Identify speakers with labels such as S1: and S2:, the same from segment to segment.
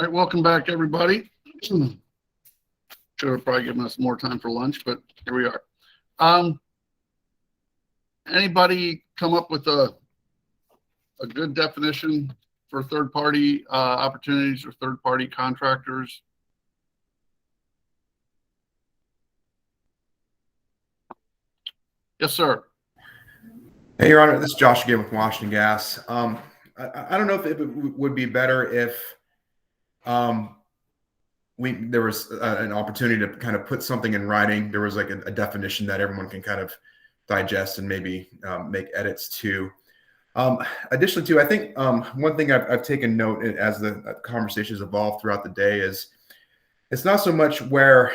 S1: right, welcome back, everybody. Should have probably given us more time for lunch, but here we are. Anybody come up with a good definition for third-party opportunities or third-party contractors? Yes, sir.
S2: Hey, Your Honor, this is Josh again with Washington Gas. I don't know if it would be better if there was an opportunity to kind of put something in writing. There was like a definition that everyone can kind of digest and maybe make edits to. Additionally, too, I think one thing I've taken note as the conversations evolved throughout the day is it's not so much where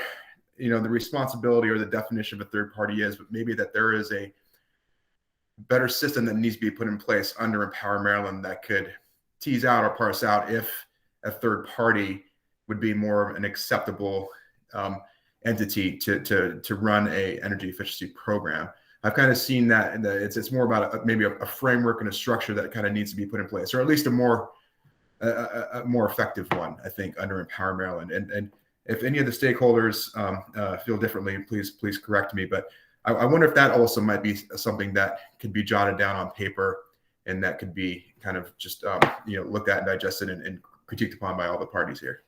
S2: the responsibility or the definition of a third party is, but maybe that there is a better system that needs to be put in place under Empower Maryland that could tease out or parse out if a third party would be more of an acceptable entity to run a energy efficiency program. I've kind of seen that it's more about maybe a framework and a structure that kind of needs to be put in place, or at least a more effective one, I think, under Empower Maryland. And if any of the stakeholders feel differently, please correct me. But I wonder if that also might be something that could be jotted down on paper and that could be kind of just looked at and digested and critiqued upon by all the parties here.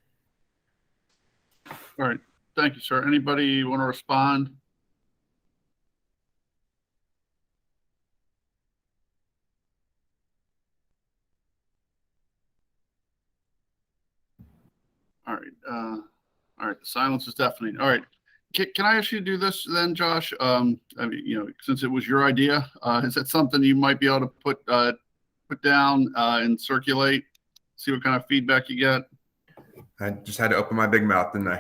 S1: All right. Thank you, sir. Anybody want to respond? All right. All right. The silence is deafening. All right. Can I ask you to do this then, Josh? I mean, since it was your idea, is that something you might be able to put down and circulate? See what kind of feedback you get.
S2: I just had to open my big mouth, didn't I?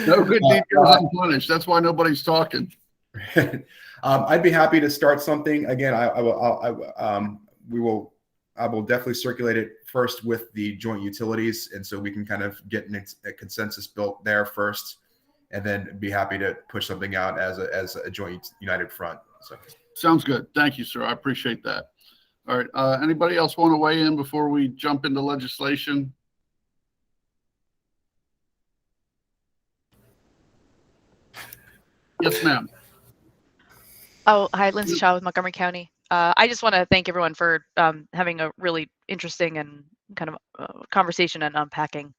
S1: No good deed goes unpunished. That's why nobody's talking.
S2: I'd be happy to start something. Again, I will definitely circulate it first with the joint utilities, and so we can kind of get a consensus built there first, and then be happy to push something out as a joint united front. So
S1: sounds good. Thank you, sir. I appreciate that. All right. Anybody else want to weigh in before we jump into legislation? Yes, ma'am.
S3: Oh, hi, Lindsay Shaw with Montgomery County. I just want to thank everyone for having a really interesting and kind of conversation and unpacking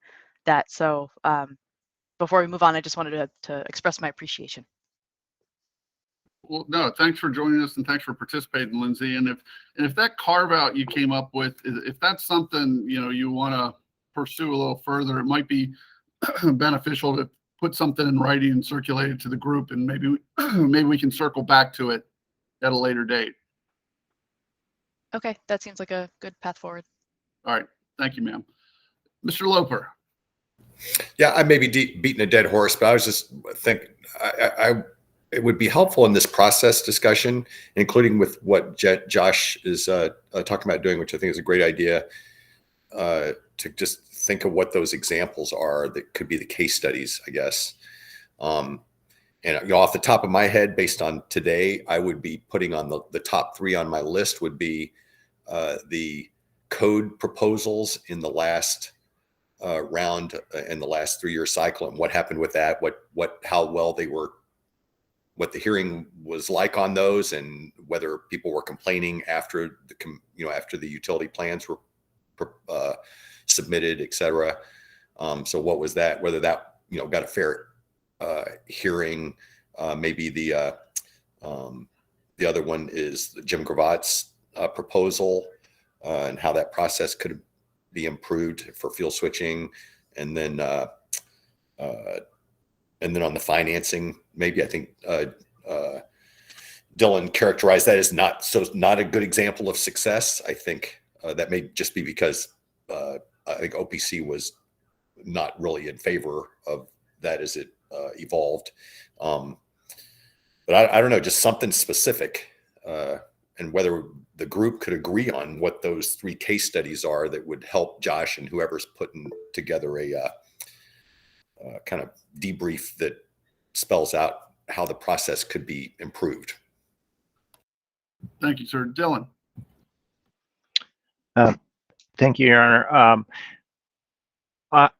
S3: that. So before we move on, I just wanted to express my appreciation.
S1: Well, no, thanks for joining us and thanks for participating, Lindsay. And if that carve out you came up with, if that's something you want to pursue a little further, it might be beneficial to put something in writing and circulate it to the group, and maybe we can circle back to it at a later date.
S3: Okay, that seems like a good path forward.
S1: All right, thank you, ma'am. Mr. Loper.
S4: Yeah, I may be beating a dead horse, but I was just thinking it would be helpful in this process discussion, including with what Josh is talking about doing, which I think is a great idea, to just think of what those examples are that could be the case studies, I guess. And off the top of my head, based on today, I would be putting on the top 3 on my list would be the code proposals in the last round in the last 3-year cycle, and what happened with that, how well they were, what the hearing was like on those, and whether people were complaining after the utility plans were submitted, et cetera. So what was that, whether that got a fair hearing. Maybe the other one is Jim Gravat's proposal and how that process could be improved for fuel switching, and then on the financing, maybe I think Dylan characterized that as not a good example of success. I think that may just be because I think OPC was not really in favor of that as it evolved. But I don't know, just something specific, and whether the group could agree on what those 3 case studies are that would help Josh and whoever's putting together a kind of debrief that spells out how the process could be improved.
S1: Thank you, sir. Dylan.
S5: Thank you, Your Honor. Um,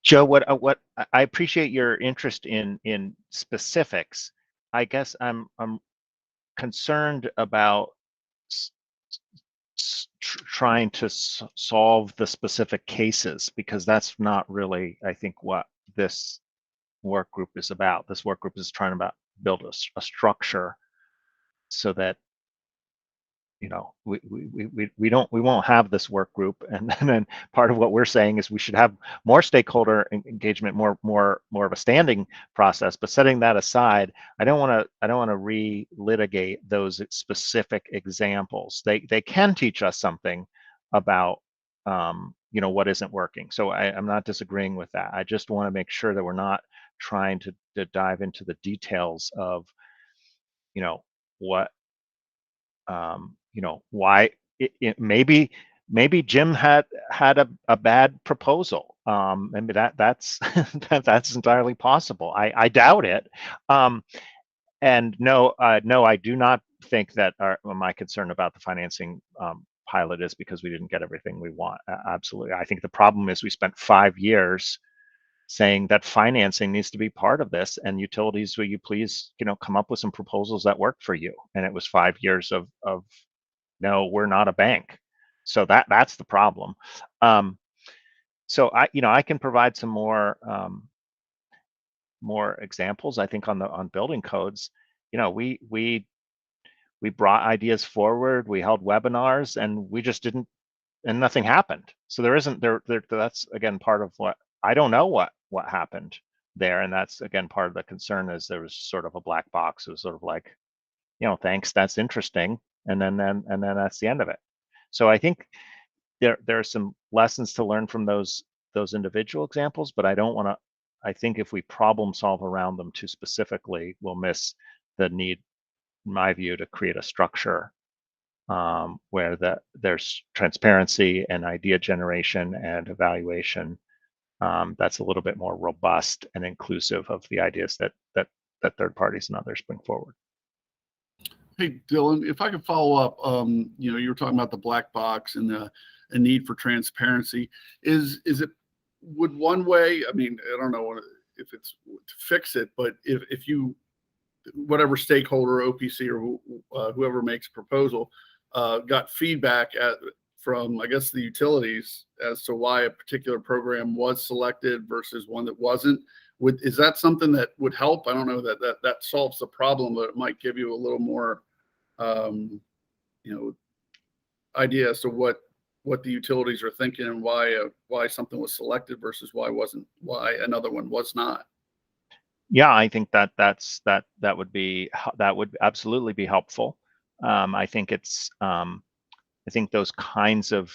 S5: Joe, what I appreciate your interest in specifics. I guess I'm concerned about trying to solve the specific cases, because that's not really, I think, what this work group is about. This work group is trying to build a structure so that, you know, we won't have this work group, and then part of what we're saying is we should have more stakeholder engagement, more of a standing process. But setting that aside, I don't want to relitigate those specific examples. They can teach us something about you know, what isn't working. So I'm not disagreeing with that. I just want to make sure that we're not trying to dive into the details of, you know, what you know, why maybe Jim had a bad proposal. Maybe that's that's entirely possible. I doubt it. And no, I do not think that my concern about the financing pilot is because we didn't get everything we want. Absolutely, I think the problem is we spent 5 years saying that financing needs to be part of this, and utilities, will you please, you know, come up with some proposals that work for you? And it was 5 years of no, we're not a bank. So that's the problem. So you know, I can provide some more examples. I think on building codes, you know, we brought ideas forward, we held webinars, and we just didn't, and nothing happened. So there isn't there that's again part of what I don't know what happened there, and that's again part of the concern, is there was sort of a black box. It was sort of like, you know, thanks, that's interesting, and then that's the end of it. So I think there are some lessons to learn from those individual examples, but I don't want to. I think if we problem solve around them too specifically, we'll miss the need, in my view, to create a structure where there's transparency and idea generation and evaluation that's a little bit more robust and inclusive of the ideas that third parties and others bring forward.
S1: Hey, Dylan, if I could follow up, you know, you were talking about the black box and the need for transparency. Is it, would one way, I mean, I don't know if it's to fix it, but if you, whatever stakeholder, OPC or whoever makes a proposal, got feedback from, I guess, the utilities as to why a particular program was selected versus one that wasn't, is that something that would help? I don't know that solves the problem, but it might give you a little more, you know, idea as to what the utilities are thinking and why something was selected versus why another one was not.
S5: Yeah, I think that would absolutely be helpful. I think it's I think those kinds of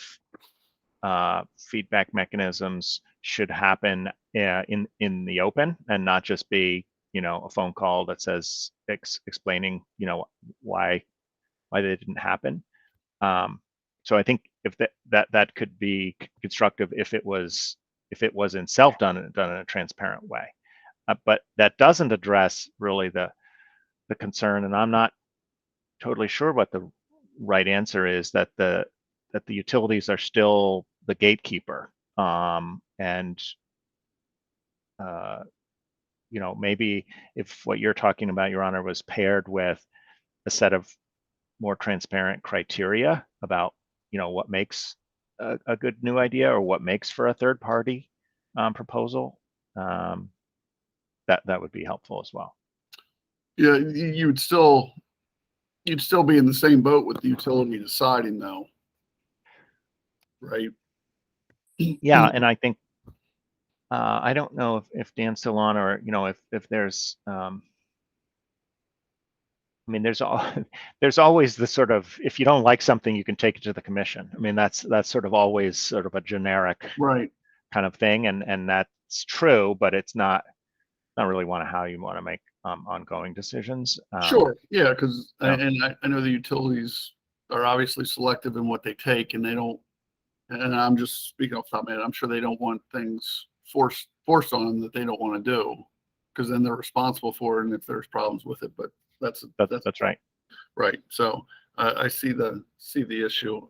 S5: feedback mechanisms should happen in the open, and not just be, you know, a phone call that says explaining, you know, why they didn't happen. So I think if that could be constructive if it was in self done in a transparent way. But that doesn't address really the concern, and I'm not totally sure what the right answer is, that the utilities are still the gatekeeper, and you know, maybe if what you're talking about, Your Honor, was paired with a set of more transparent criteria about, you know, what makes a good new idea or what makes for a third party proposal, that would be helpful as well.
S1: Yeah, you'd still be in the same boat with the utility deciding, though, right?
S5: Yeah, and I think I don't know if Dan's still on, or, you know, if there's I mean, there's always the sort of, if you don't like something, you can take it to the commission. I mean, that's sort of always sort of a generic
S1: Right.
S5: kind of thing, and that's true, but it's not really how you want to make ongoing decisions.
S1: Sure. Yeah, because
S5: Yeah.
S1: and I know the utilities are obviously selective in what they take, and they don't. And I'm just speaking off the top of my head. I'm sure they don't want things forced on them that they don't want to do, because then they're responsible for it, and if there's problems with it. But that's
S5: That's right.
S1: right. So I see the issue.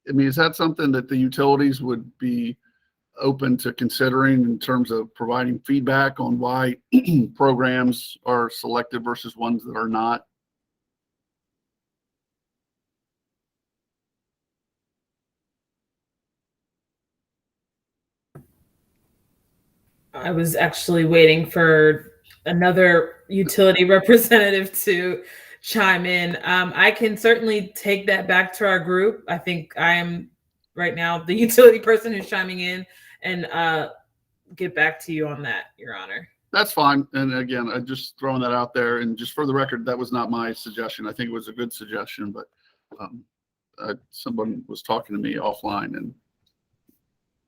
S1: I mean, is that something that the utilities would be open to considering in terms of providing feedback on why programs are selected versus ones that are not?
S6: I was actually waiting for another utility representative to chime in. I can certainly take that back to our group. I think I am right now the utility person who's chiming in, and get back to you on that, Your Honor.
S1: That's fine. And again, I just throwing that out there, and just for the record, that was not my suggestion. I think it was a good suggestion, but someone was talking to me offline and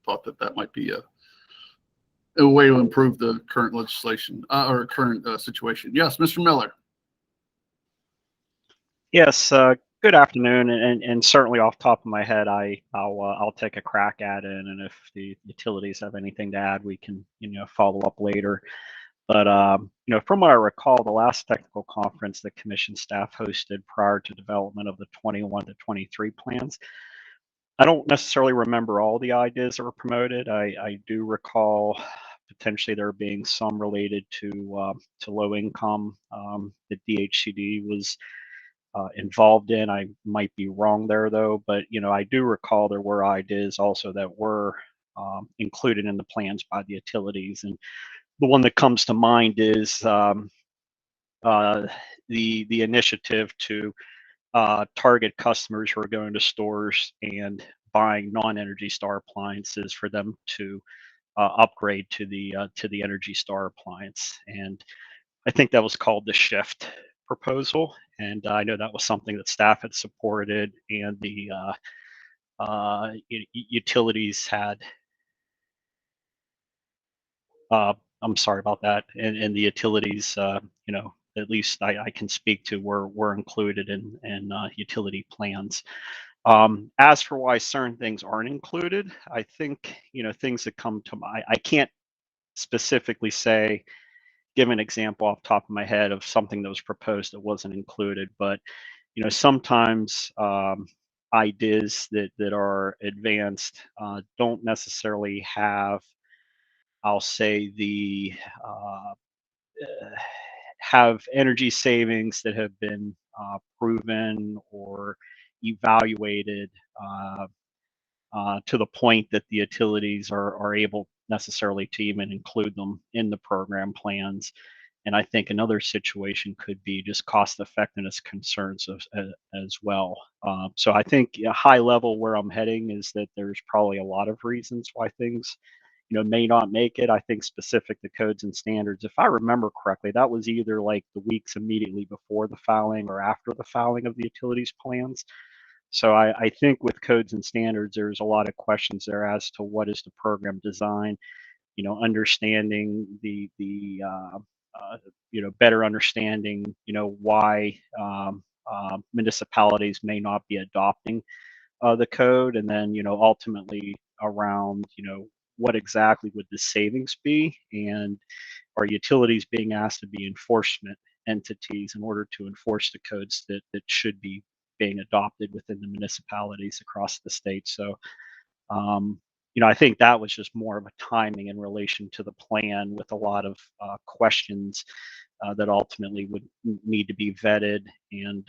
S1: thought that that might be a way to improve the current legislation or current situation. Yes, Mr. Miller.
S7: Yes, good afternoon, and certainly off the top of my head, I'll take a crack at it, and if the utilities have anything to add, we can follow up later. But from what I recall, the last technical conference the commission staff hosted prior to development of the 21 to 23 plans, I don't necessarily remember all the ideas that were promoted. I do recall potentially there being some related to low income that DHCD was involved in. I might be wrong there though, but I do recall there were ideas also that were included in the plans by the utilities, and the one that comes to mind is the initiative to target customers who are going to stores and buying non-Energy Star appliances for them to upgrade to the Energy Star appliance, and I think that was called the Shift proposal, and I know that was something that staff had supported, and the utilities had. I'm sorry about that, and the utilities, at least I can speak to were included in utility plans. As for why certain things aren't included, I think things that come to mind. I can't specifically say, give an example off the top of my head of something that was proposed that wasn't included, but sometimes ideas that are advanced don't necessarily have, I'll say, the have energy savings that have been proven or evaluated to the point that the utilities are able necessarily to even include them in the program plans. And I think another situation could be just cost effectiveness concerns as well. So I think a high level where I'm heading is that there's probably a lot of reasons why things may not make it. I think specific to codes and standards, if I remember correctly, that was either like the weeks immediately before the filing or after the filing of the utilities plans. So I think with codes and standards, there's a lot of questions there as to what is the program design, understanding the better understanding, why municipalities may not be adopting the code, and then ultimately around what exactly would the savings be, and are utilities being asked to be enforcement entities in order to enforce the codes that should be being adopted within the municipalities across the state. So I think that was just more of a timing in relation to the plan, with a lot of questions that ultimately would need to be vetted and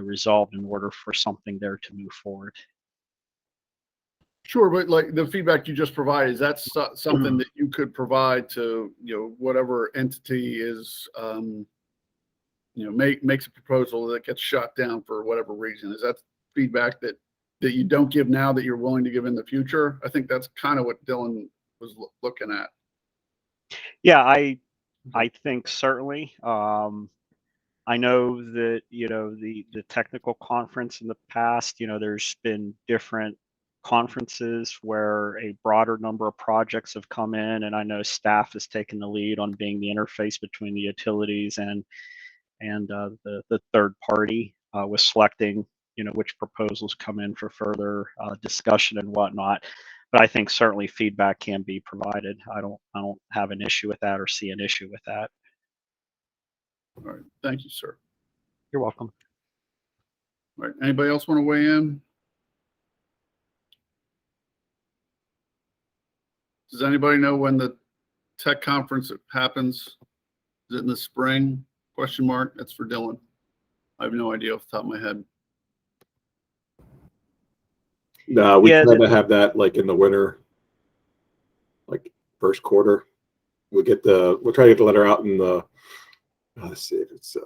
S7: resolved in order for something there to move forward.
S1: Sure, but like the feedback you just provided, is that something that you could provide to whatever entity is makes a proposal that gets shot down for whatever reason? Is that feedback that you don't give now that you're willing to give in the future? I think that's kind of what Dylan was looking at.
S7: Yeah, I think certainly. I know that the technical conference in the past, there's been different conferences where a broader number of projects have come in, and I know staff has taken the lead on being the interface between the utilities and the third party with selecting which proposals come in for further discussion and whatnot. But I think certainly feedback can be provided. I don't have an issue with that or see an issue with that.
S1: All right, thank you, sir.
S7: You're welcome.
S1: All right, anybody else want to weigh in? Does anybody know when the tech conference happens? Is it in the spring? Question mark. That's for Dylan. I have no idea off the top of my head.
S8: No, we
S7: Yeah,
S8: try to have that like in the winter, like first quarter. We'll try to get the letter out in the, let's see if it's,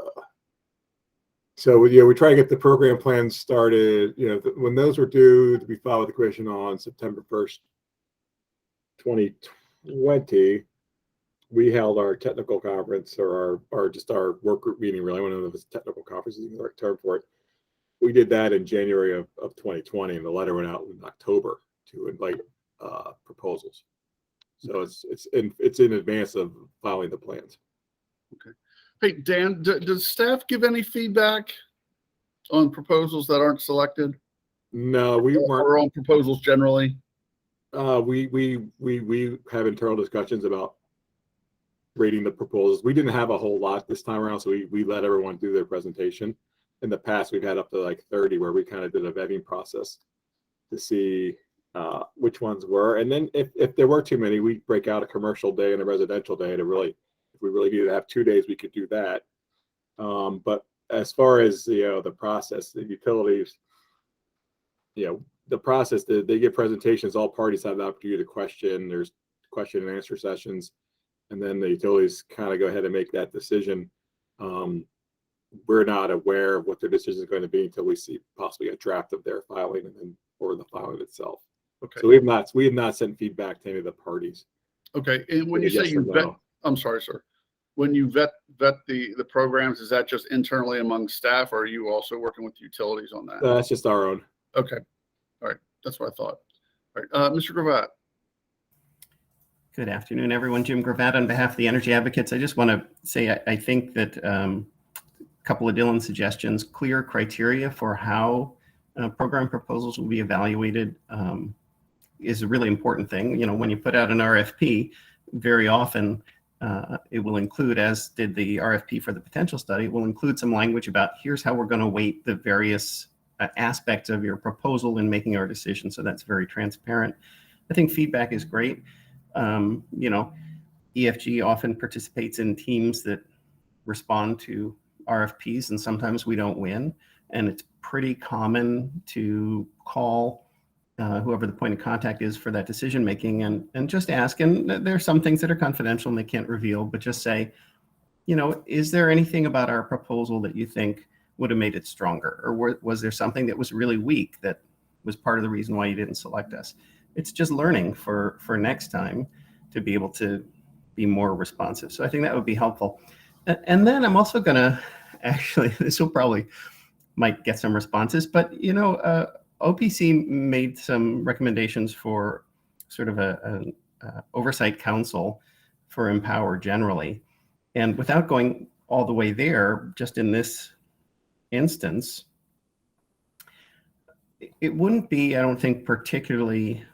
S8: we try to get the program plans started, when those were due to be filed with the commission on September 1st, 2020, we held our technical conference or our work group meeting, really. I don't know if it's a technical conference is the right term for it. We did that in January of 2020, and the letter went out in October to invite proposals. So it's in advance of filing the plans.
S1: Okay. Hey, Dan, does staff give any feedback on proposals that aren't selected?
S8: No, we weren't.
S1: Or on proposals generally?
S8: We have internal discussions about rating the proposals. We didn't have a whole lot this time around, so we let everyone do their presentation. In the past, we've had up to like 30 where we kind of did a vetting process to see which ones were. And then if there were too many, we break out a commercial day and a residential day to really, if we really needed to have 2 days, we could do that. But as far as, the process, the utilities, the process, they give presentations, all parties have the opportunity to question, there's question and answer sessions, and then the utilities kind of go ahead and make that decision. We're not aware of what their decision is going to be until we see possibly a draft of their filing or the filing itself.
S1: Okay.
S8: So we have not sent feedback to any of the parties.
S1: Okay. And when you say you vet, I'm sorry, sir. When you vet the programs, is that just internally among staff, or are you also working with utilities on that?
S8: That's just our own.
S1: Okay. All right. That's what I thought. All right. Mr. Gravatt.
S9: Good afternoon, everyone. Jim Gravatt on behalf of the Energy Advocates. I just want to say I think that a couple of Dylan's suggestions, clear criteria for how program proposals will be evaluated is a really important thing. When you put out an RFP, very often it will include, as did the RFP for the potential study, it will include some language about here's how we're going to weight the various aspects of your proposal in making our decision. So that's very transparent. I think feedback is great. EFG often participates in teams that respond to RFPs, and sometimes we don't win. And it's pretty common to call whoever the point of contact is for that decision making and just ask. And there are some things that are confidential and they can't reveal, but just say, is there anything about our proposal that you think would have made it stronger? Or was there something that was really weak that was part of the reason why you didn't select us? It's just learning for next time to be able to be more responsive. So I think that would be helpful. And then I'm also going to, actually, this will probably might get some responses, but OPC made some recommendations for sort of an oversight council for Empower generally. And without going all the way there, just in this instance, it wouldn't be, I don't think, particularly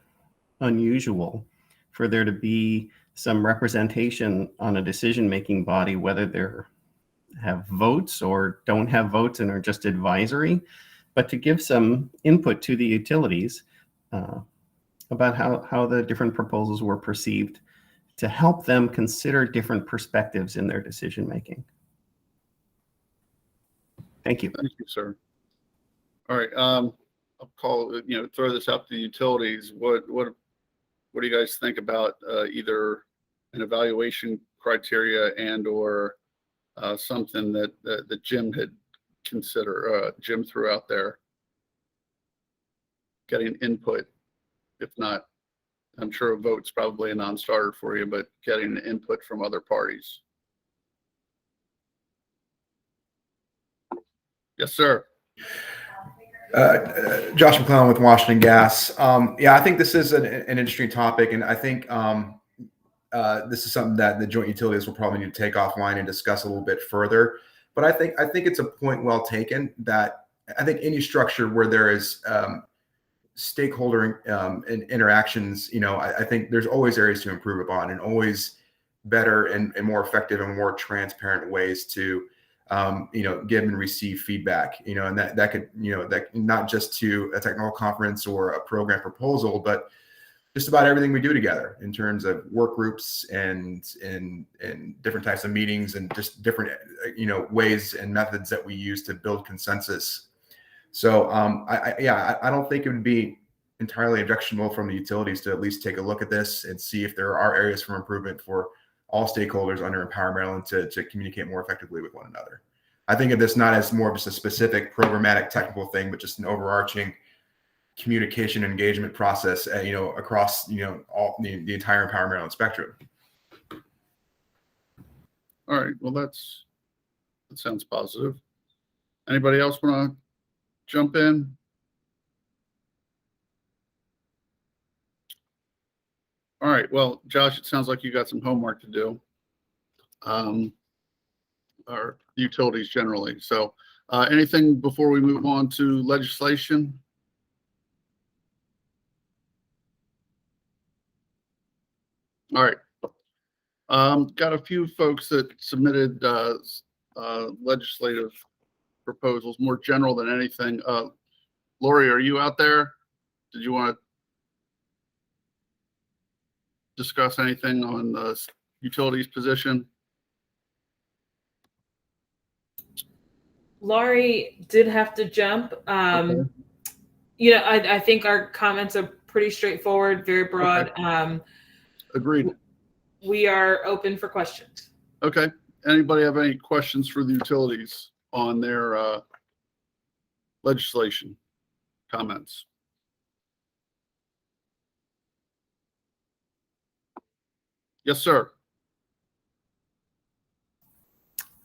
S9: unusual for there to be some representation on a decision-making body, whether they have votes or don't have votes and are just advisory, but to give some input to the utilities about how the different proposals were perceived, to help them consider different perspectives in their decision-making. Thank you.
S1: Thank you, sir. All right. I'll call, throw this out to the utilities. What do you guys think about either an evaluation criteria and or something that Jim had Jim threw out there? Getting input, if not, I'm sure a vote's probably a non-starter for you, but getting input from other parties. Yes, sir.
S2: Josh McClellan with Washington Gas. I think this is an interesting topic, and I think this is something that the joint utilities will probably need to take offline and discuss a little bit further. But I think it's a point well taken that I think any structure where there is stakeholder interactions, I think there's always areas to improve upon, and always better and more effective and more transparent ways to give and receive feedback, and that could, that not just to a technical conference or a program proposal, but just about everything we do together in terms of work groups and different types of meetings and just different, ways and methods that we use to build consensus. So I don't think it would be entirely objectionable from the utilities to at least take a look at this and see if there are areas for improvement for all stakeholders under Empower Maryland to communicate more effectively with one another. I think of this not as more of just a specific programmatic technical thing, but just an overarching communication engagement process, across, all the entire Empower Maryland spectrum.
S1: All right. Well, that sounds positive. Anybody else want to jump in? All right. Well, Josh, it sounds like you got some homework to do. Or utilities generally. So anything before we move on to legislation? All right. Got a few folks that submitted legislative proposals, more general than anything. Lori, are you out there? Did you want to discuss anything on the utilities position?
S6: Laurie did have to jump.
S1: Okay.
S6: I think our comments are pretty straightforward, very broad.
S1: Okay. Agreed.
S6: We are open for questions.
S1: Okay. Anybody have any questions for the utilities on their legislation comments? Yes, sir.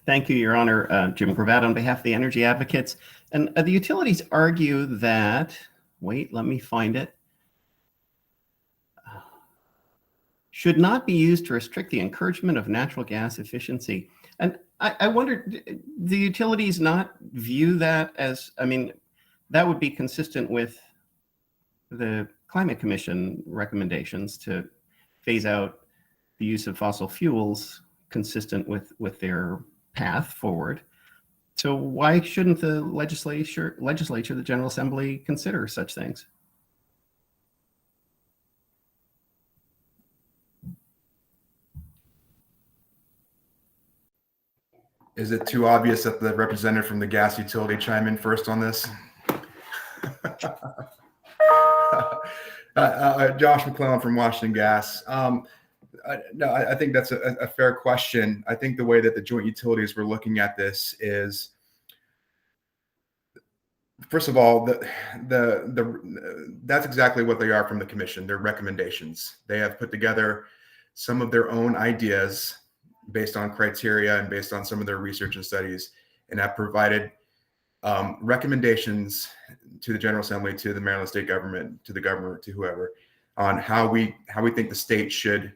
S9: Thank you, Your Honor. Jim Gravatt on behalf of the Energy Advocates. And the utilities argue that, wait, let me find it, should not be used to restrict the encouragement of natural gas efficiency. And I wondered, the utilities not view that as, that would be consistent with the Climate Commission recommendations to phase out the use of fossil fuels consistent with their path forward. So why shouldn't the legislature, the General Assembly, consider such things?
S2: Is it too obvious that the representative from the gas utility chime in first on this? Josh McClellan from Washington Gas. No, I think that's a fair question. I think the way that the joint utilities were looking at this is, first of all, that's exactly what they are from the commission, their recommendations. They have put together some of their own ideas based on criteria and based on some of their research and studies, and have provided recommendations to the General Assembly, to the Maryland state government, to the governor, to whoever, on how we think the state should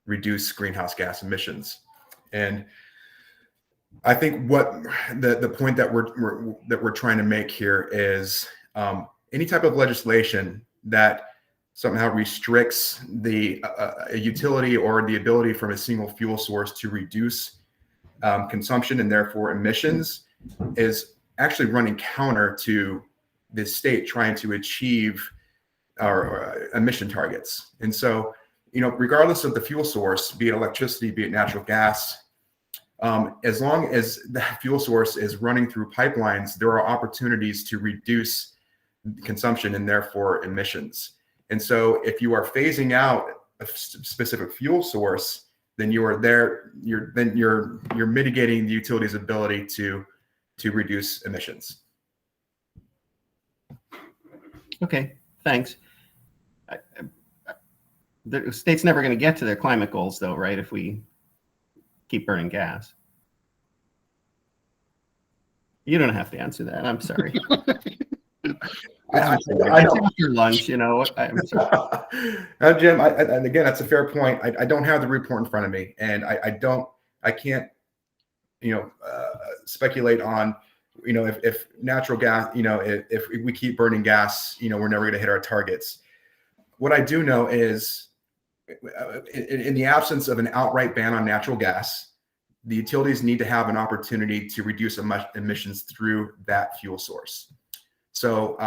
S2: reduce greenhouse gas emissions. And I think what the point that we're trying to make here is any type of legislation that somehow restricts the a utility or the ability from a single fuel source to reduce consumption and therefore emissions is actually running counter to the state trying to achieve our emission targets. And so, regardless of the fuel source, be it electricity, be it natural gas, as long as that fuel source is running through pipelines, there are opportunities to reduce consumption and therefore emissions. And so if you are phasing out a specific fuel source, then you're mitigating the utility's ability to reduce emissions.
S9: Okay, thanks. The state's never going to get to their climate goals, though, right? If we keep burning gas. You don't have to answer that. I'm sorry.
S2: I don't.
S9: After lunch, I'm sorry.
S2: Jim, and again, that's a fair point. I don't have the report in front of me, and I can't, speculate on, if natural gas, if we keep burning gas, we're never going to hit our targets. What I do know is, in the absence of an outright ban on natural gas, the utilities need to have an opportunity to reduce emissions through that fuel source. So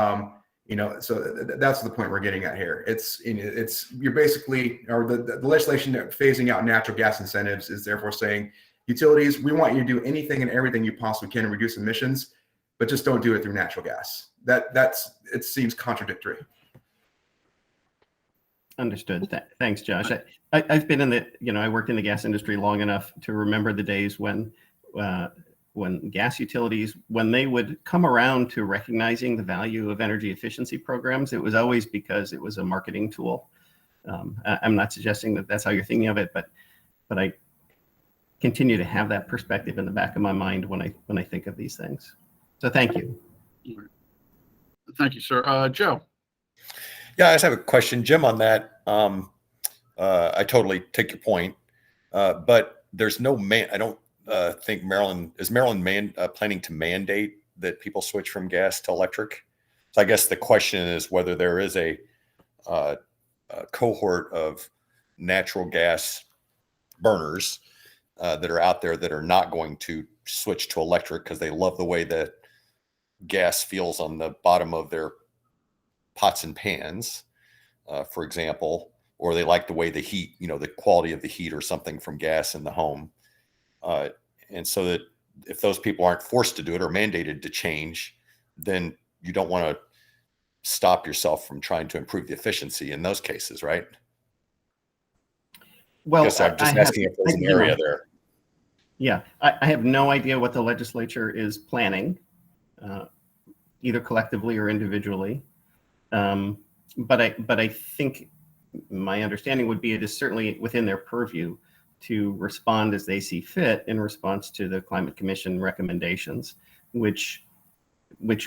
S2: You know, so that's the point we're getting at here. You're basically, or the legislation phasing out natural gas incentives is therefore saying, utilities, we want you to do anything and everything you possibly can to reduce emissions, but just don't do it through natural gas. It seems contradictory.
S9: Understood. Thanks, Josh. I've been in the, I worked in the gas industry long enough to remember the days when gas utilities, when they would come around to recognizing the value of energy efficiency programs, it was always because it was a marketing tool. I'm not suggesting that that's how you're thinking of it, but I continue to have that perspective in the back of my mind when I think of these things. So thank you.
S1: Thank you, sir. Joe.
S4: Yeah, I just have a question, Jim, on that. I totally take your point, but there's no I don't think Maryland planning to mandate that people switch from gas to electric. So I guess the question is whether there is a cohort of natural gas burners that are out there that are not going to switch to electric because they love the way that gas feels on the bottom of their pots and pans, for example, or they like the way the heat, the quality of the heat or something from gas in the home. And so that if those people aren't forced to do it or mandated to change, then you don't want to stop yourself from trying to improve the efficiency in those cases, right?
S9: Well,
S4: I'm just asking if there's an area there.
S9: Yeah, I have no idea what the legislature is planning, either collectively or individually. But I think my understanding would be it is certainly within their purview to respond as they see fit in response to the Climate Commission recommendations, which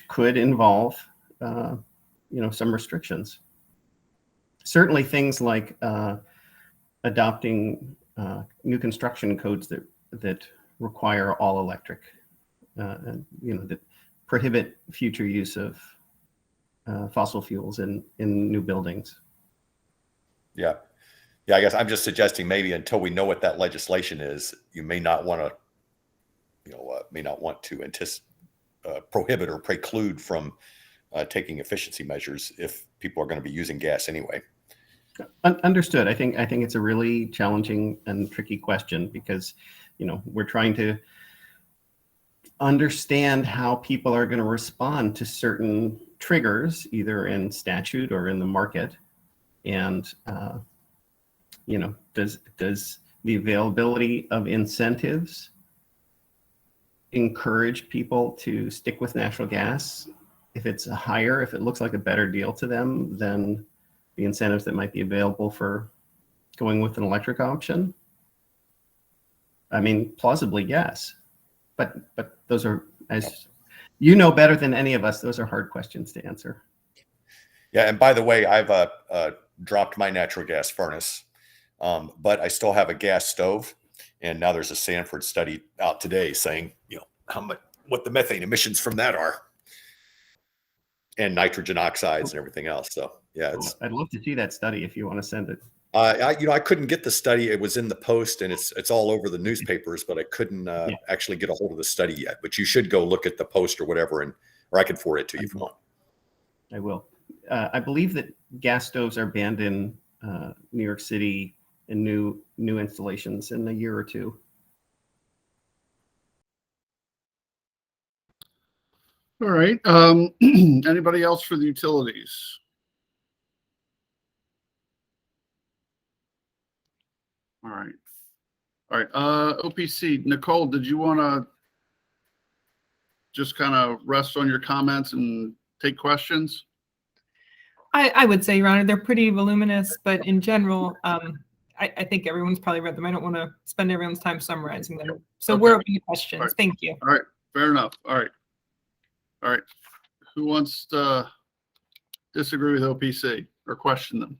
S9: could involve some restrictions. Certainly things like adopting new construction codes that require all electric, that prohibit future use of fossil fuels in new buildings.
S4: Yeah. I guess I'm just suggesting maybe until we know what that legislation is, you may not want to, prohibit or preclude from taking efficiency measures if people are going to be using gas anyway.
S9: Understood. I think it's a really challenging and tricky question because, we're trying to understand how people are going to respond to certain triggers, either in statute or in the market. And, does the availability of incentives encourage people to stick with natural gas? If it looks like a better deal to them than the incentives that might be available for going with an electric option? I mean, plausibly, yes. But those are, as you know better than any of us, those are hard questions to answer.
S4: Yeah, and by the way, I've dropped my natural gas furnace, but I still have a gas stove. And now there's a Sanford study out today saying, what the methane emissions from that are, and nitrogen oxides and everything else. So yeah,
S9: I'd love to see that study if you want to send it.
S4: I couldn't get the study. It was in the Post and it's all over the newspapers, but I couldn't actually get a hold of the study yet. But you should go look at the Post or whatever, or I can forward it to you if you want.
S9: I will. I believe that gas stoves are banned in New York City in new installations in a year or two.
S1: All right. Anybody else for the utilities? All right. OPC, Nicole, did you want to just kind of rest on your comments and take questions?
S10: I would say, Your Honor, they're pretty voluminous, but in general, I think everyone's probably read them. I don't want to spend everyone's time summarizing them. So
S1: Okay.
S10: we're open to questions.
S1: All right.
S10: Thank you.
S1: All right. Fair enough. All right. Who wants to disagree with OPC or question them?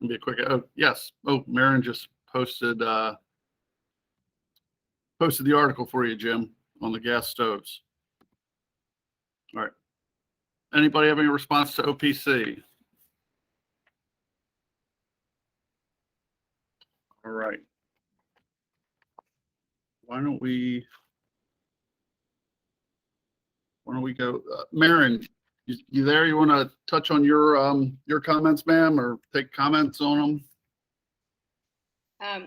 S1: Be a quick. Oh, yes. Oh, Marin just posted the article for you, Jim, on the gas stoves. All right. Anybody have any response to OPC? All right. why don't we go, Maren, you there? You want to touch on your comments, ma'am, or take comments on them?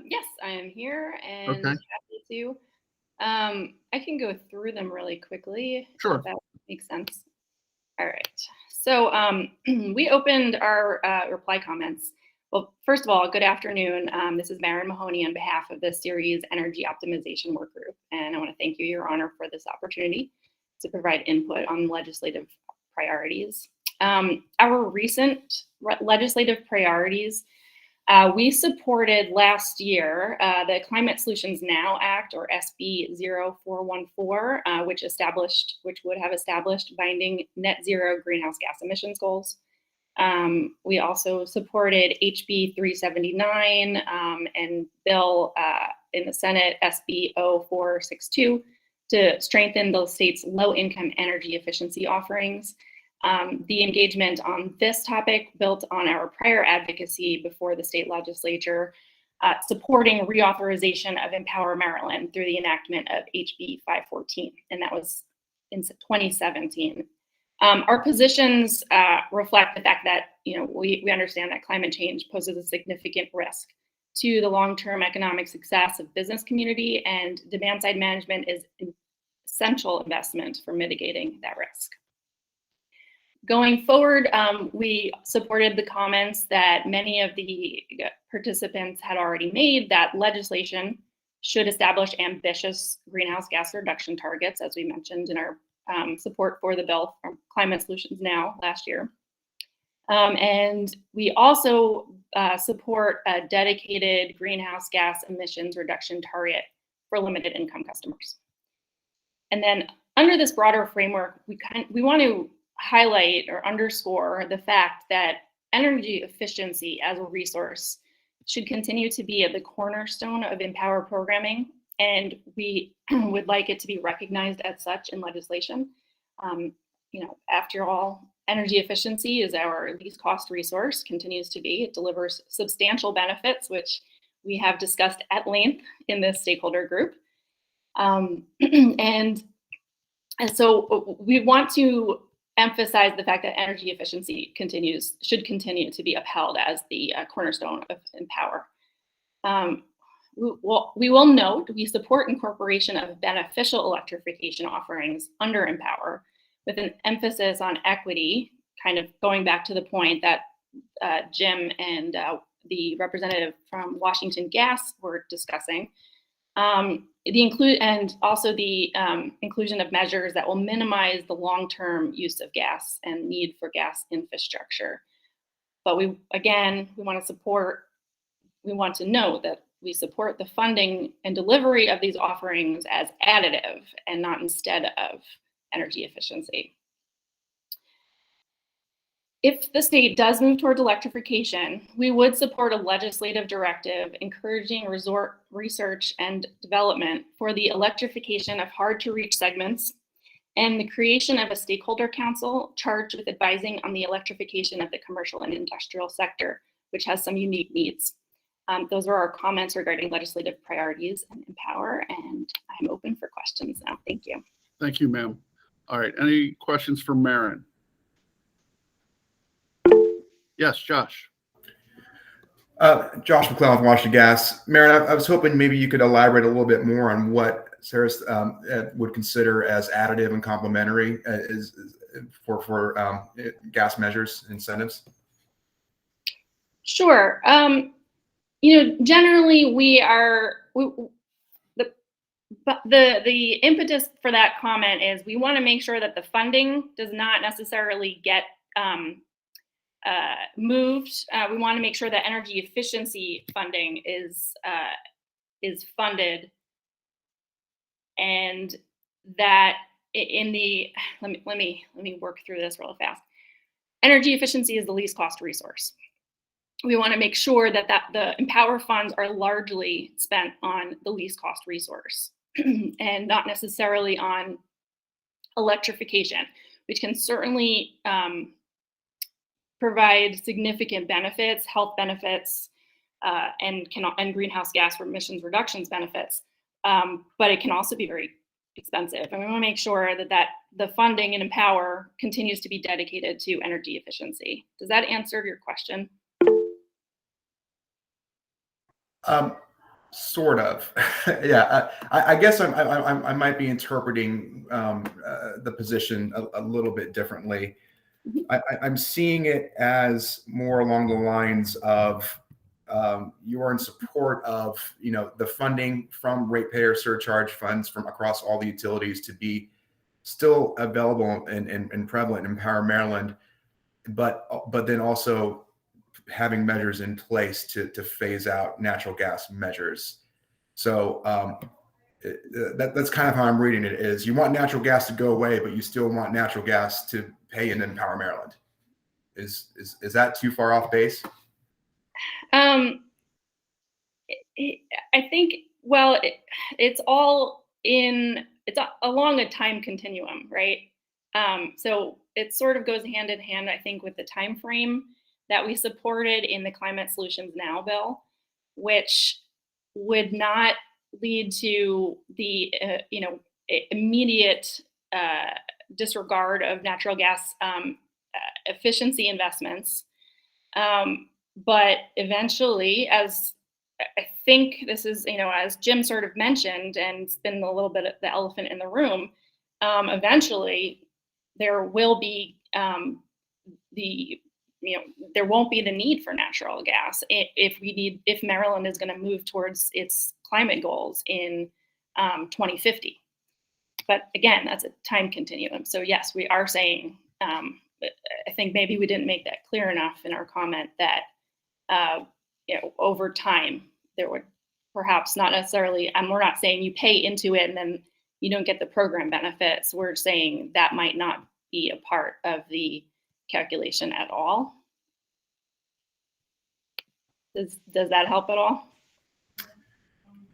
S11: Yes, I am here and
S1: Okay.
S11: happy to. I can go through them really quickly.
S1: Sure.
S11: If that makes sense. All right. So we opened our reply comments. Well, first of all, good afternoon. This is Maren Mahoney on behalf of the Series Energy Optimization Work Group, and I want to thank you, Your Honor, for this opportunity to provide input on legislative priorities. Our recent legislative priorities, we supported last year the Climate Solutions Now Act, or SB 0414, which would have established binding net zero greenhouse gas emissions goals. We also supported HB 379 and bill in the Senate SB 0462 to strengthen the state's low-income energy efficiency offerings. The engagement on this topic built on our prior advocacy before the state legislature, supporting reauthorization of Empower Maryland through the enactment of HB 514, and that was in 2017. Our positions reflect the fact that we understand that climate change poses a significant risk to the long-term economic success of business community, and demand-side management is an essential investment for mitigating that risk. Going forward, we supported the comments that many of the participants had already made, that legislation should establish ambitious greenhouse gas reduction targets, as we mentioned in our support for the bill from Climate Solutions Now last year. And we also support a dedicated greenhouse gas emissions reduction target for limited income customers. And then under this broader framework, we want to highlight or underscore the fact that energy efficiency as a resource should continue to be at the cornerstone of Empower programming, and we would like it to be recognized as such in legislation. After all, energy efficiency is our least cost resource, continues to be. It delivers substantial benefits, which we have discussed at length in this stakeholder group. And so we want to emphasize the fact that energy efficiency should continue to be upheld as the cornerstone of Empower. We will note we support incorporation of beneficial electrification offerings under Empower, with an emphasis on equity, kind of going back to the point that Jim and the representative from Washington Gas were discussing. And also the inclusion of measures that will minimize the long-term use of gas and need for gas infrastructure. But we want to note that we support the funding and delivery of these offerings as additive and not instead of energy efficiency. If the state does move toward electrification, we would support a legislative directive encouraging research and development for the electrification of hard-to-reach segments and the creation of a stakeholder council charged with advising on the electrification of the commercial and industrial sector, which has some unique needs. Those are our comments regarding legislative priorities and Empower, and I'm open for questions now. Thank you.
S1: Thank you, ma'am. All right, any questions for Maren? Yes, Josh.
S2: Josh McClellan with Washington Gas. Maren, I was hoping maybe you could elaborate a little bit more on what Sarah's would consider as additive and complementary for gas measures incentives.
S11: Sure. Generally the impetus for that comment is we want to make sure that the funding does not necessarily get moved. We want to make sure that energy efficiency funding is funded, and that in the let me work through this real fast. Energy efficiency is the least cost resource. We want to make sure that the Empower funds are largely spent on the least cost resource and not necessarily on electrification, which can certainly provide significant benefits, health benefits, and greenhouse gas emissions reductions benefits. but it can also be very expensive. And we want to make sure that the funding in Empower continues to be dedicated to energy efficiency. Does that answer your question?
S2: Sort of. Yeah, I guess I might be interpreting the position a little bit differently. I'm seeing it as more along the lines of you are in support of the funding from ratepayer surcharge funds from across all the utilities to be still available and prevalent in Empower Maryland, but then also having measures in place to phase out natural gas measures. So that's kind of how I'm reading it. Is you want natural gas to go away, but you still want natural gas to pay in Empower Maryland. Is that too far off base?
S11: I think, well, it's all it's along a time continuum, right? So it sort of goes hand in hand, I think, with the time frame that we supported in the Climate Solutions Now bill, which would not lead to the immediate disregard of natural gas efficiency investments. But eventually, as I think this is, as Jim sort of mentioned, and it's been a little bit of the elephant in the room, eventually there will be there won't be the need for natural gas if Maryland is going to move towards its climate goals in 2050. But again, that's a time continuum. So yes, we are saying, I think maybe we didn't make that clear enough in our comment that over time there would perhaps not necessarily, and we're not saying you pay into it and then you don't get the program benefits. We're saying that might not be a part of the calculation at all. Does that help at all?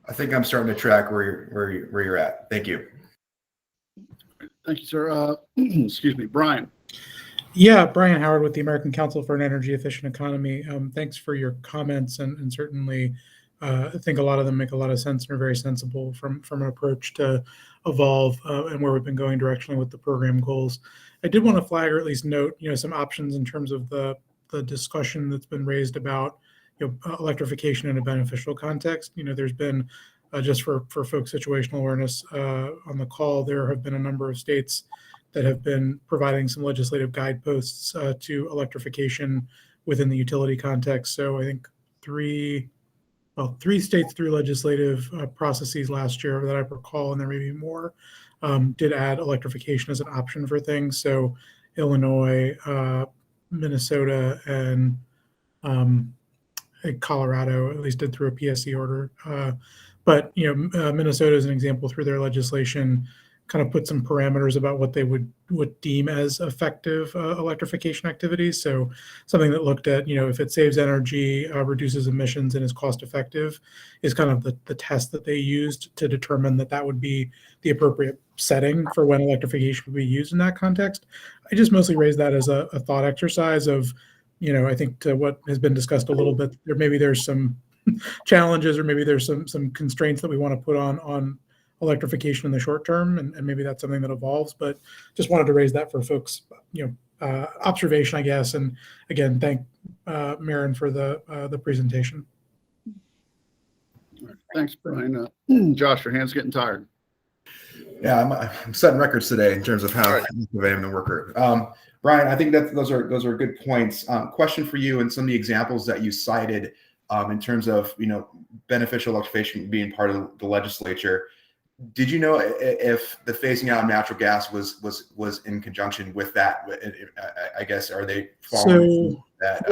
S2: I think I'm starting to track where you're at. Thank you.
S1: Thank you, sir. Excuse me, Brian.
S12: Yeah, Brian Howard with the American Council for an Energy Efficient Economy. Thanks for your comments, and certainly I think a lot of them make a lot of sense and are very sensible from an approach to evolve and where we've been going directionally with the program goals. I did want to flag or at least note, some options in terms of the discussion that's been raised about electrification in a beneficial context. There's been just for folks' situational awareness on the call, there have been a number of states that have been providing some legislative guideposts to electrification within the utility context. So I think three states through legislative processes last year that I recall, and there may be more, did add electrification as an option for things. So Illinois, Minnesota, and Colorado at least did through a PSC order. But Minnesota is an example through their legislation kind of put some parameters about what they would deem as effective electrification activities. So something that looked at, if it saves energy, reduces emissions, and is cost effective is kind of the test that they used to determine that would be the appropriate setting for when electrification would be used in that context. I just mostly raised that as a thought exercise of, I think to what has been discussed a little bit, there's some challenges or maybe there's some constraints that we want to put on electrification in the short term, and maybe that's something that evolves, but just wanted to raise that for folks, observation, I guess. And again, thank Maren for the presentation.
S1: All right. Thanks, Brian. Josh, your hand's getting tired.
S2: Yeah, I'm setting records today in terms of how I am in the work group. Brian, I think that those are good points. Question for you, and some of the examples that you cited in terms of beneficial electrification being part of the legislature. Did you know if the phasing out of natural gas was in conjunction with that? I guess, are they following that?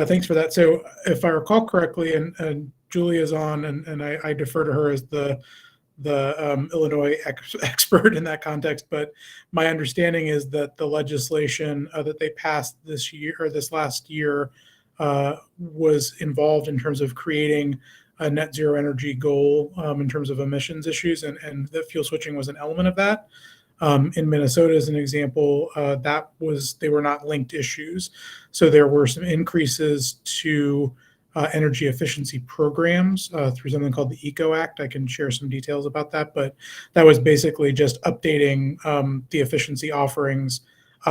S12: Thanks for that. So if I recall correctly, and Julia's on, and I defer to her as the Illinois expert in that context, but my understanding is that the legislation that they passed this year or this last year was involved in terms of creating a net zero energy goal in terms of emissions issues, and the fuel switching was an element of that. In Minnesota, as an example, they were not linked issues. So there were some increases to energy efficiency programs through something called the ECO Act. I can share some details about that, but that was basically just updating the efficiency offerings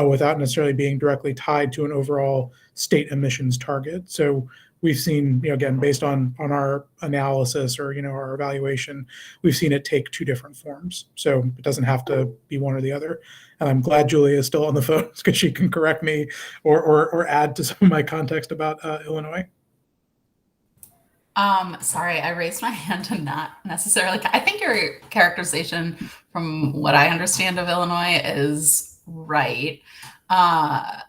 S12: without necessarily being directly tied to an overall state emissions target. So we've seen, again, based on our analysis or, our evaluation, we've seen it take two different forms. So it doesn't have to be one or the other. And I'm glad Julia is still on the phone because she can correct me or add to some of my context about Illinois.
S13: Sorry, I raised my hand to not necessarily. I think your characterization, from what I understand of Illinois, is right. I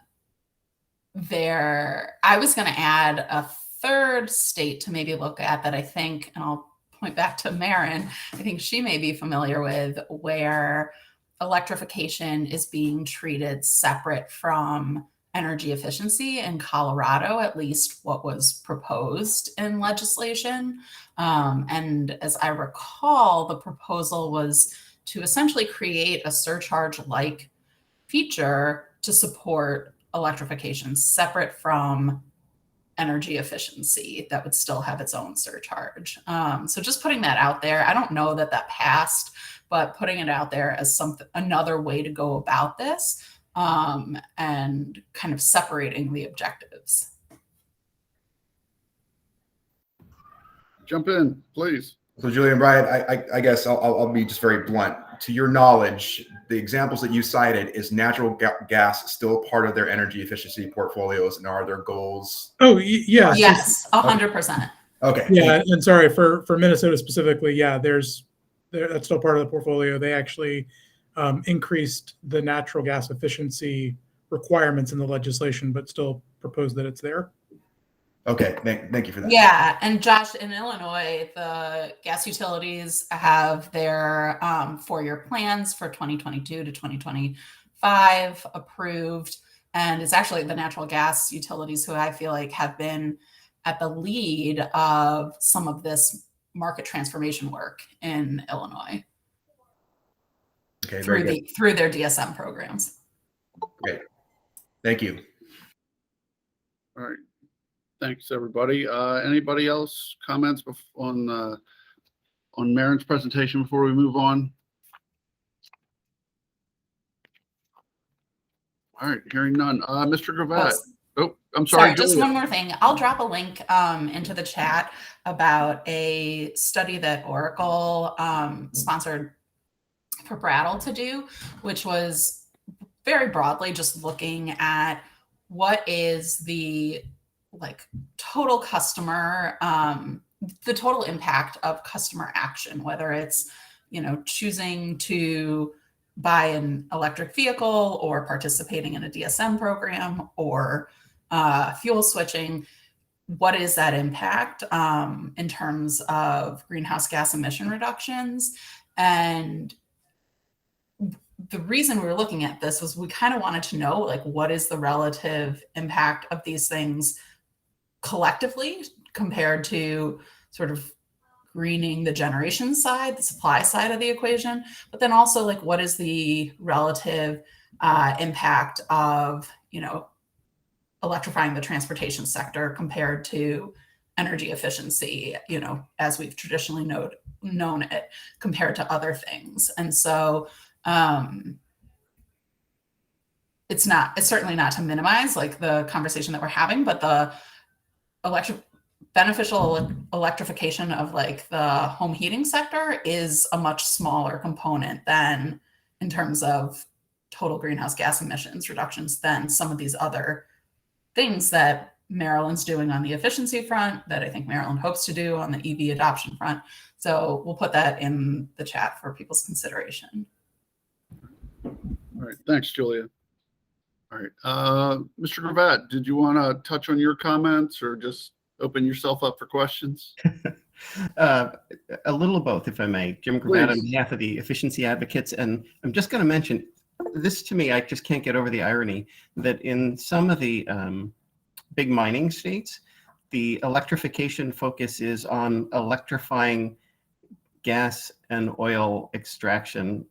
S13: was going to add a third state to maybe look at that I think, and I'll point back to Marin, I think she may be familiar with, where electrification is being treated separate from energy efficiency in Colorado, at least what was proposed in legislation. And as I recall, the proposal was to essentially create a surcharge-like feature to support electrification separate from energy efficiency that would still have its own surcharge. So just putting that out there, I don't know that passed, but putting it out there as another way to go about this, and kind of separating the objectives.
S1: Jump in, please.
S2: So Julia and Brian, I guess I'll be just very blunt. To your knowledge, the examples that you cited, is natural gas still part of their energy efficiency portfolios, and are there goals?
S12: Oh, yes.
S13: Yes, 100%.
S2: Okay.
S12: Yeah, and sorry, for Minnesota specifically, yeah, that's still part of the portfolio. They actually increased the natural gas efficiency requirements in the legislation, but still proposed that it's there.
S2: Okay, thank you for that.
S13: Yeah, and Josh, in Illinois, the gas utilities have their 4-year plans for 2022 to 2025 approved, and it's actually the natural gas utilities who I feel like have been at the lead of some of this market transformation work in Illinois.
S2: Okay,
S13: through their DSM programs.
S2: Great, thank you.
S1: All right. Thanks, everybody. Anybody else comments on Marin's presentation before we move on? All right, hearing none. Mr. Gravatt. Oh, I'm sorry.
S13: Just one more thing. I'll drop a link into the chat about a study that Oracle sponsored for Brattle to do, which was very broadly just looking at what is the total customer, the total impact of customer action, whether it's, choosing to buy an electric vehicle or participating in a DSM program or fuel switching. What is that impact in terms of greenhouse gas emission reductions? And the reason we were looking at this was we kind of wanted to know, what is the relative impact of these things collectively compared to sort of greening the generation side, the supply side of the equation, but then also what is the relative impact of, electrifying the transportation sector compared to energy efficiency, as we've traditionally known it compared to other things. And so it's certainly not to minimize the conversation that we're having, but the beneficial electrification of the home heating sector is a much smaller component than in terms of total greenhouse gas emissions reductions than some of these other things that Maryland's doing on the efficiency front, that I think Maryland hopes to do on the EV adoption front. So we'll put that in the chat for people's consideration.
S1: All right, thanks, Julia. All right, Mr. Gravatt, did you want to touch on your comments or just open yourself up for questions?
S9: A little of both, if I may. Jim Gravatt on behalf of the efficiency advocates. And I'm just going to mention this, to me, I just can't get over the irony that in some of the big mining states, the electrification focus is on electrifying gas and oil extraction.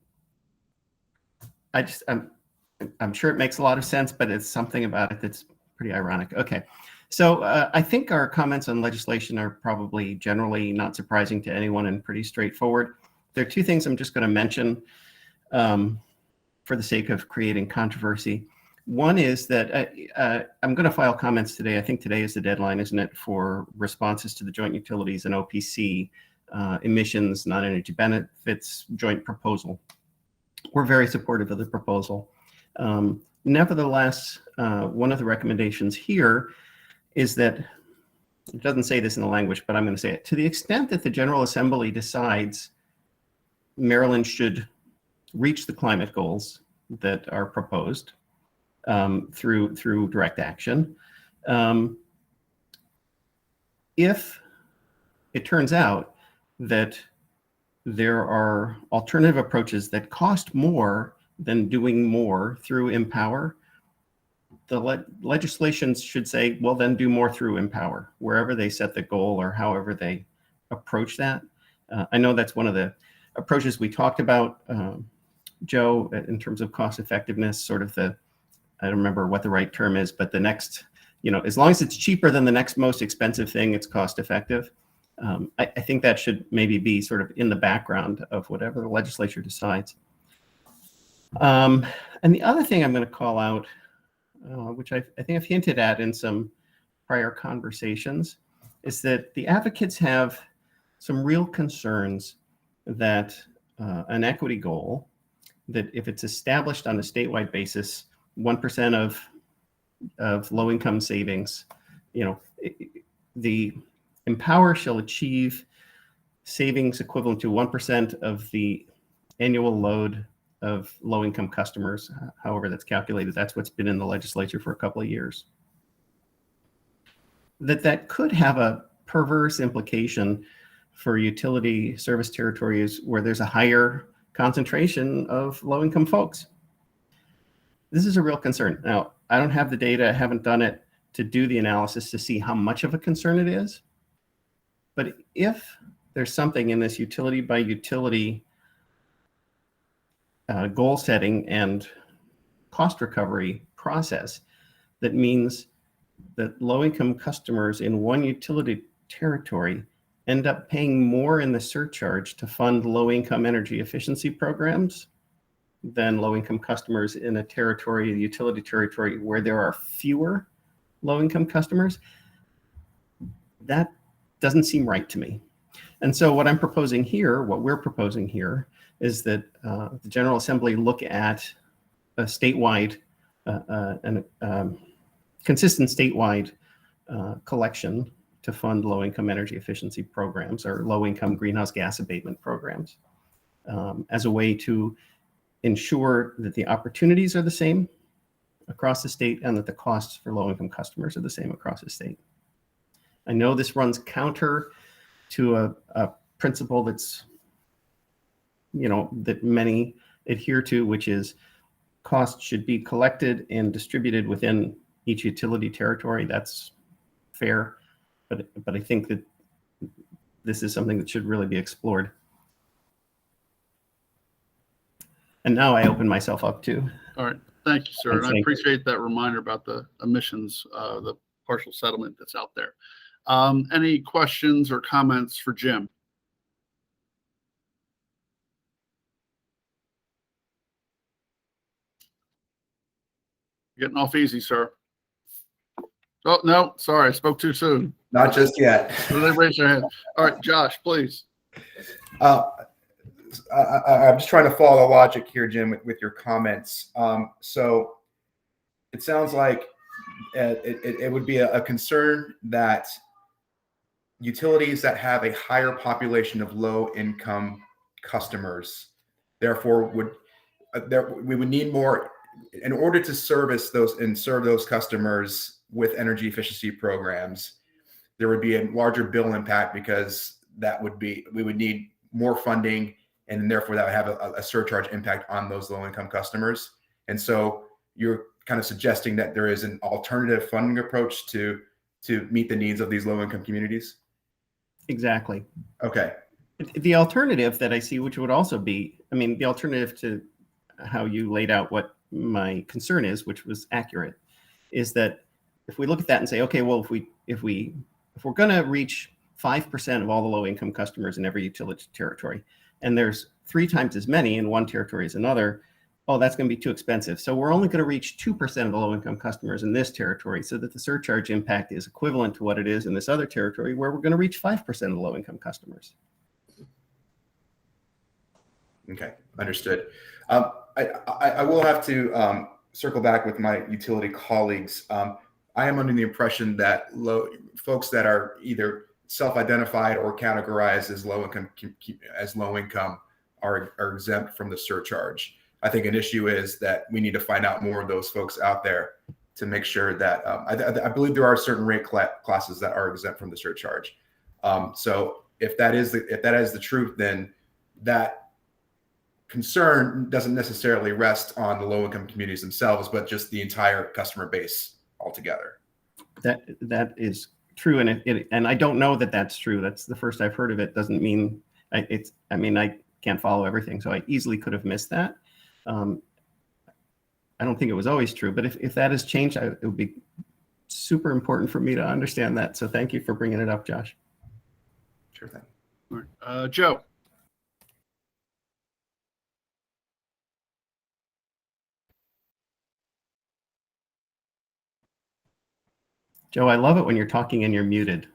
S9: I'm sure it makes a lot of sense, but it's something about it that's pretty ironic. Okay. So I think our comments on legislation are probably generally not surprising to anyone and pretty straightforward. There are two things I'm just going to mention for the sake of creating controversy. One is that I'm going to file comments today. I think today is the deadline, isn't it, for responses to the joint utilities and OPC emissions, non-energy benefits joint proposal. We're very supportive of the proposal. Nevertheless, one of the recommendations here is that, it doesn't say this in the language, but I'm going to say it, to the extent that the General Assembly decides Maryland should reach the climate goals that are proposed through direct action, if it turns out that there are alternative approaches that cost more than doing more through Empower, the legislation should say, well, then do more through Empower, wherever they set the goal or however they approach that. I know that's one of the approaches we talked about, Joe, in terms of cost effectiveness, sort of the, I don't remember what the right term is, but the next, as long as it's cheaper than the next most expensive thing, it's cost effective. I think that should maybe be sort of in the background of whatever the legislature decides. And the other thing I'm going to call out, which I think I've hinted at in some prior conversations, is that the advocates have some real concerns that an equity goal, that if it's established on a statewide basis, 1% of low-income savings, the Empower shall achieve savings equivalent to 1% of the annual load of low-income customers, however that's calculated. That's what's been in the legislature for a couple of years. That could have a perverse implication for utility service territories where there's a higher concentration of low-income folks. This is a real concern. Now, I don't have the data, I haven't done it to do the analysis to see how much of a concern it is. But if there's something in this utility by utility goal setting and cost recovery process that means that low-income customers in one utility territory end up paying more in the surcharge to fund low-income energy efficiency programs than low-income customers in a territory, a utility territory, where there are fewer low-income customers, that doesn't seem right to me. And so what I'm proposing here, what we're proposing here, is that the General Assembly look at a statewide, consistent statewide collection to fund low-income energy efficiency programs or low-income greenhouse gas abatement programs as a way to ensure that the opportunities are the same across the state and that the costs for low-income customers are the same across the state. I know this runs counter to a principle that's, that many adhere to, which is costs should be collected and distributed within each utility territory. That's fair, but I think that this is something that should really be explored. And now I open myself up to.
S1: All right, thank you, sir. And I appreciate that reminder about the emissions, the partial settlement that's out there. Any questions or comments for Jim? Getting off easy, sir. Oh, no, sorry, I spoke too soon.
S2: Not just yet.
S1: Raise your hand. All right, Josh, please.
S2: I'm just trying to follow the logic here, Jim, with your comments. So it sounds like it would be a concern that utilities that have a higher population of low-income customers, therefore, we would need more in order to service those and serve those customers with energy efficiency programs. There would be a larger bill impact because we would need more funding, and therefore that would have a surcharge impact on those low-income customers. And so you're kind of suggesting that there is an alternative funding approach to meet the needs of these low-income communities?
S9: Exactly.
S2: Okay.
S9: The alternative that I see, which would also be, the alternative to how you laid out what my concern is, which was accurate, is that if we look at that and say, okay, well, if we're going to reach 5% of all the low income customers in every utility territory, and there's 3 times as many in one territory as another, oh, that's going to be too expensive. So we're only going to reach 2% of the low income customers in this territory, so that the surcharge impact is equivalent to what it is in this other territory where we're going to reach 5% of the low income customers.
S2: Okay, understood. I will have to circle back with my utility colleagues. I am under the impression that folks that are either self-identified or categorized as low income are exempt from the surcharge. I think an issue is that we need to find out more of those folks out there to make sure that I believe there are certain rate classes that are exempt from the surcharge. So if that is the truth, then that concern doesn't necessarily rest on the low income communities themselves, but just the entire customer base altogether.
S9: That is true, and I don't know that that's true. That's the first I've heard of it. Doesn't mean I mean, I can't follow everything, so I easily could have missed that. I don't think it was always true, but if that has changed, it would be super important for me to understand that. So thank you for bringing it up, Josh.
S2: Sure thing.
S1: All right. Joe.
S9: Joe, I love it when you're talking and you're muted.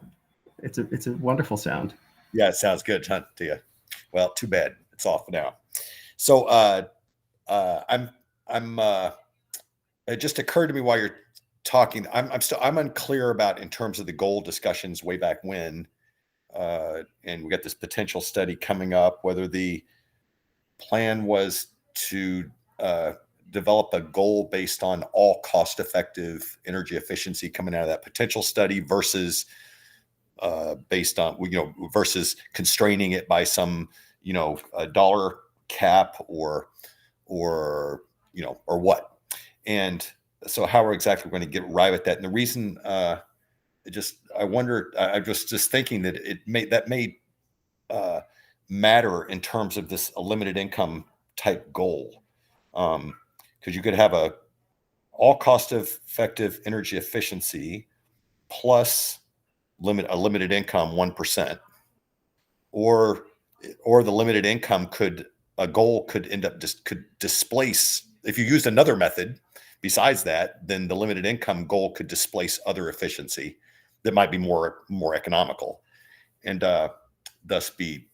S9: It's a wonderful sound.
S4: Yeah, it sounds good, huh, to you? Well, too bad it's off now. So it just occurred to me while you're talking, I'm unclear about, in terms of the goal discussions way back when, and we got this potential study coming up, whether the plan was to develop a goal based on all cost-effective energy efficiency coming out of that potential study versus based on, versus constraining it by some, a dollar cap or what. And so how are exactly going to get right at that? And the reason I wonder, I'm just thinking that that may matter in terms of this a limited income type goal. Because you could have a all cost effective energy efficiency plus a limited income 1%, or the limited income goal could end up could displace, if you used another method besides that, then the limited income goal could displace other efficiency that might be more economical, and thus be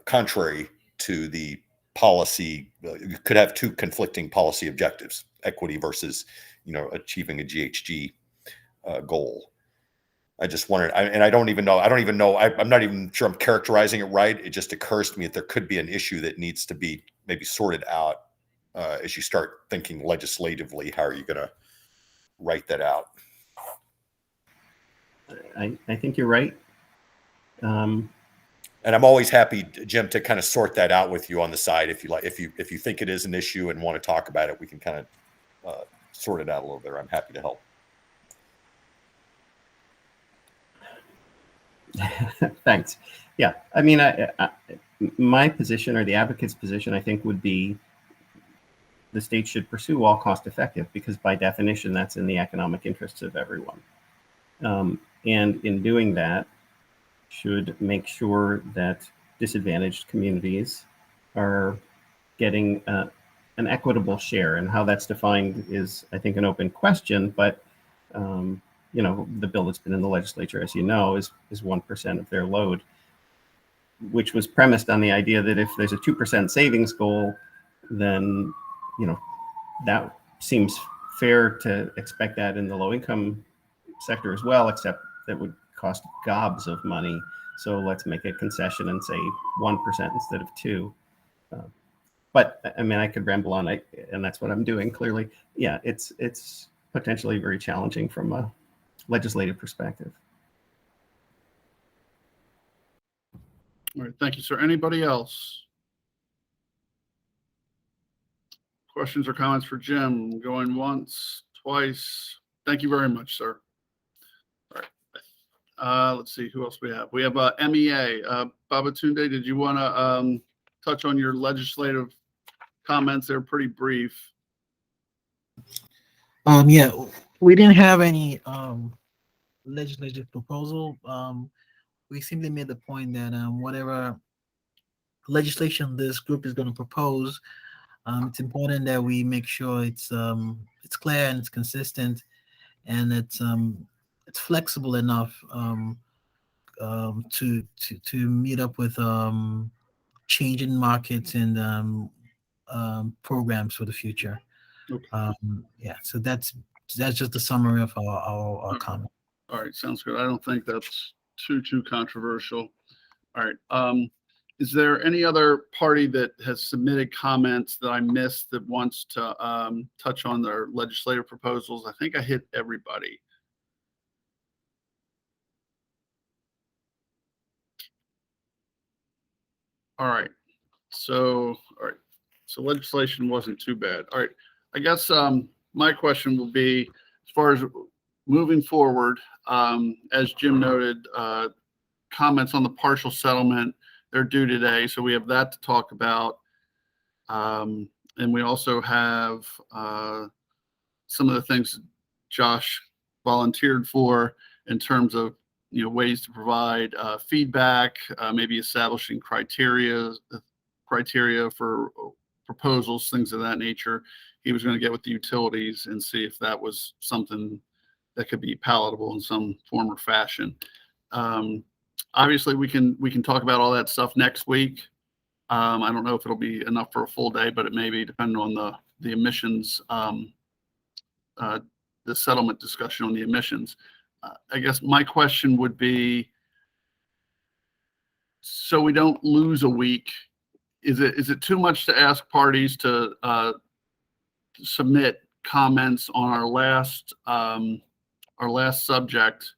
S4: contrary to the policy. You could have 2 conflicting policy objectives: equity versus, achieving a GHG goal. I just wondered, and I don't even know. I'm not even sure I'm characterizing it right. It just occurs to me that there could be an issue that needs to be maybe sorted out as you start thinking legislatively. How are you going to write that out?
S9: I think you're right.
S4: And I'm always happy, Jim, to kind of sort that out with you on the side. If you like, if you think it is an issue and want to talk about it, we can kind of sort it out a little bit. I'm happy to help.
S9: Thanks. Yeah, I mean, my position, or the advocate's position, I think, would be the state should pursue all cost effective, because by definition, that's in the economic interests of everyone. And in doing that, should make sure that disadvantaged communities are getting an equitable share. And how that's defined is, I think, an open question, but the bill that's been in the legislature, as you know, is 1% of their load, which was premised on the idea that if there's a 2% savings goal, then, that seems fair to expect that in the low income sector as well, except that would cost gobs of money. So let's make a concession and say 1% instead of 2%. But I mean, I could ramble on, and that's what I'm doing. Clearly, yeah, it's potentially very challenging from a legislative perspective.
S1: All right, thank you, sir. Anybody else? Questions or comments for Jim? Going once, twice. Thank you very much, sir. All right. Let's see who else we have. We have MEA. Babatunde, did you want to touch on your legislative comments? They're pretty brief.
S14: Yeah, we didn't have any legislative proposal. We simply made the point that whatever legislation this group is going to propose, it's important that we make sure it's clear and it's consistent, and it's flexible enough to meet up with changing markets and programs for the future.
S1: Okay.
S14: Yeah, so that's just a summary of our comment.
S1: All right, sounds good. I don't think that's too controversial. All right. Is there any other party that has submitted comments that I missed that wants to touch on their legislative proposals? I think I hit everybody. All right. So, all right. So legislation wasn't too bad. All right. I guess my question will be, as far as moving forward, as Jim noted, comments on the partial settlement, they're due today. So we have that to talk about. And we also have some of the things Josh volunteered for in terms of ways to provide feedback, maybe establishing criteria for proposals, things of that nature. He was going to get with the utilities and see if that was something that could be palatable in some form or fashion. Obviously, we can talk about all that stuff next week. I don't know if it'll be enough for a full day, but it may be, depending on the emissions, the settlement discussion on the emissions. I guess my question would be, so we don't lose a week, is it too much to ask parties to submit comments on our last subject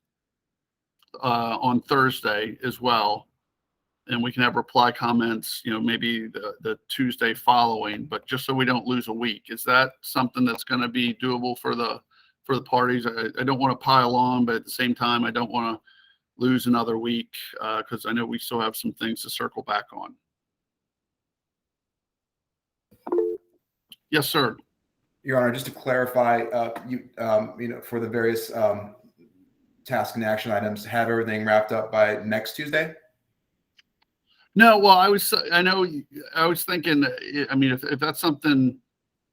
S1: on Thursday as well? And we can have reply comments, maybe the Tuesday following, but just so we don't lose a week. Is that something that's going to be doable for the parties? I don't want to pile on, but at the same time, I don't want to lose another week because I know we still have some things to circle back on. Yes, sir.
S2: Your Honor, just to clarify, for the various task and action items, have everything wrapped up by next Tuesday?
S1: No, well, I was thinking, I mean, if that's something,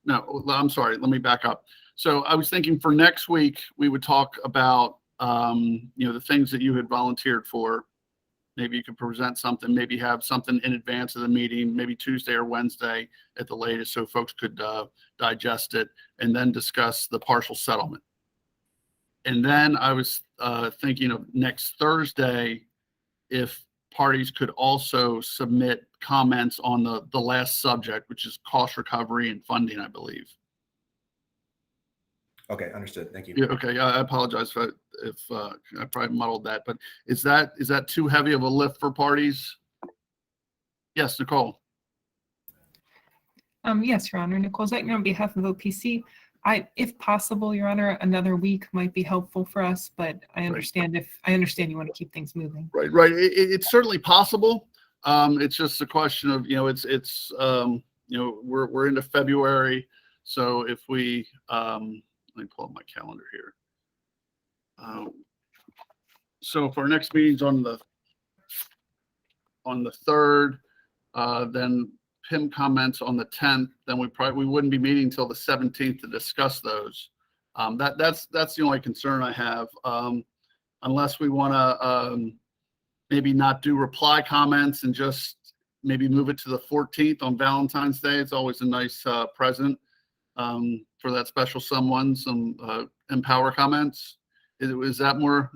S1: no, I'm sorry, let me back up. So I was thinking for next week, we would talk about, the things that you had volunteered for. Maybe you could present something, maybe have something in advance of the meeting, maybe Tuesday or Wednesday at the latest, so folks could digest it, and then discuss the partial settlement. And then I was thinking of next Thursday, if parties could also submit comments on the last subject, which is cost recovery and funding, I believe.
S2: Okay, understood. Thank you.
S1: Yeah, okay, I apologize if I probably muddled that, but is that too heavy of a lift for parties? Yes, Nicole.
S10: Yes, Your Honor. Nicole Zeckner on behalf of OPC. If possible, Your Honor, another week might be helpful for us, but I understand you want to keep things moving.
S1: Right. It's certainly possible. It's just a question of, it's we're into February, so if we let me pull up my calendar here. So if our next meeting's on the 3rd, then PIM comments on the 10th, then we wouldn't be meeting until the 17th to discuss those. That's the only concern I have. Unless we want to maybe not do reply comments and just maybe move it to the 14th on Valentine's Day. It's always a nice present for that special someone, some Empower comments. Is that more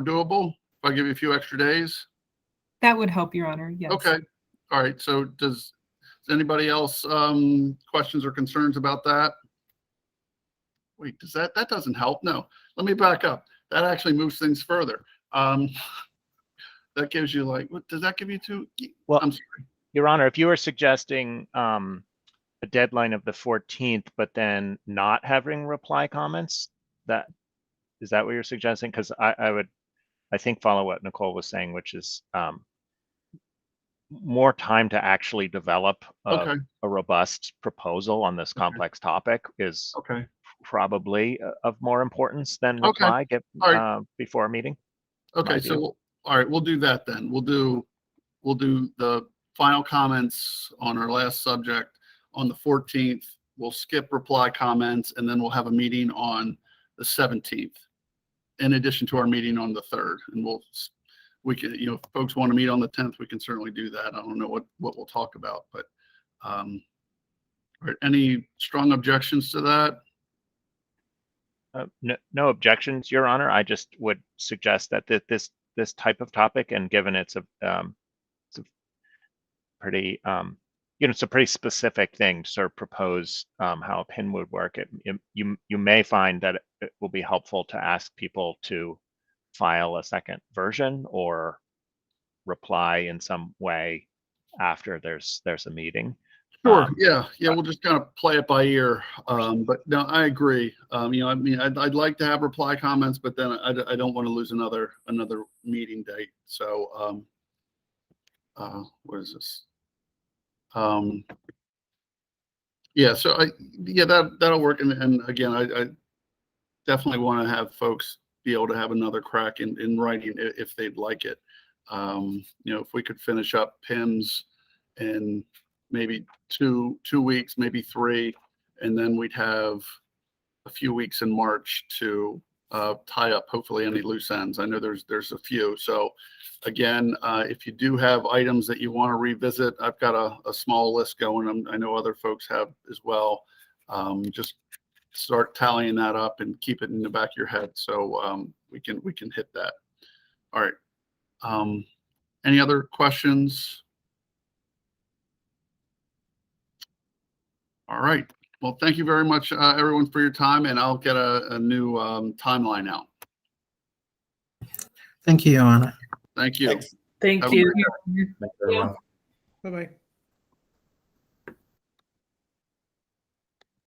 S1: doable if I give you a few extra days?
S10: That would help, Your Honor. Yes.
S1: Okay. All right. So does anybody else questions or concerns about that? Wait, that doesn't help? No. Let me back up. That actually moves things further. That gives you what does that give you to?
S5: Well,
S1: I'm sorry.
S5: Your Honor, if you were suggesting a deadline of the 14th, but then not having reply comments, is that what you're suggesting? Because I think follow what Nicole was saying, which is more time to actually develop a robust proposal on this complex topic is probably of more importance than
S1: Okay.
S5: reply
S1: All right.
S5: before a meeting.
S1: Okay,
S5: my
S1: so
S5: view.
S1: all right, we'll do that then. We'll do the final comments on our last subject on the 14th. We'll skip reply comments, and then we'll have a meeting on the 17th, in addition to our meeting on the 3rd. And we can, if folks want to meet on the 10th, we can certainly do that. I don't know what we'll talk about, but all right, any strong objections to that?
S5: No objections, Your Honor. I just would suggest that this type of topic, and given it's a pretty it's a pretty specific thing to sort of propose how a PIN would work. You may find that it will be helpful to ask people to file a second version or reply in some way after there's a meeting.
S1: Sure. Yeah. We'll just kind of play it by ear. But no, I agree. I'd like to have reply comments, but then I don't want to lose another meeting date. So, what is this? Yeah. So that'll work. And again, I definitely want to have folks be able to have another crack in writing if they'd like it. If we could finish up PIMS in maybe two weeks, maybe 3, and then we'd have a few weeks in March to tie up hopefully any loose ends. I know there's a few. So again, if you do have items that you want to revisit, I've got a small list going. I know other folks have as well. Just start tallying that up and keep it in the back of your head so we can hit that. All right. Any other questions? All right. Well, thank you very much, everyone, for your time, and I'll get a new timeline out.
S14: Thank you, Your Honor.
S1: Thank you.
S6: Thank
S1: Have a
S6: you.
S1: great day.
S2: Thank you, everyone.
S12: Bye-bye.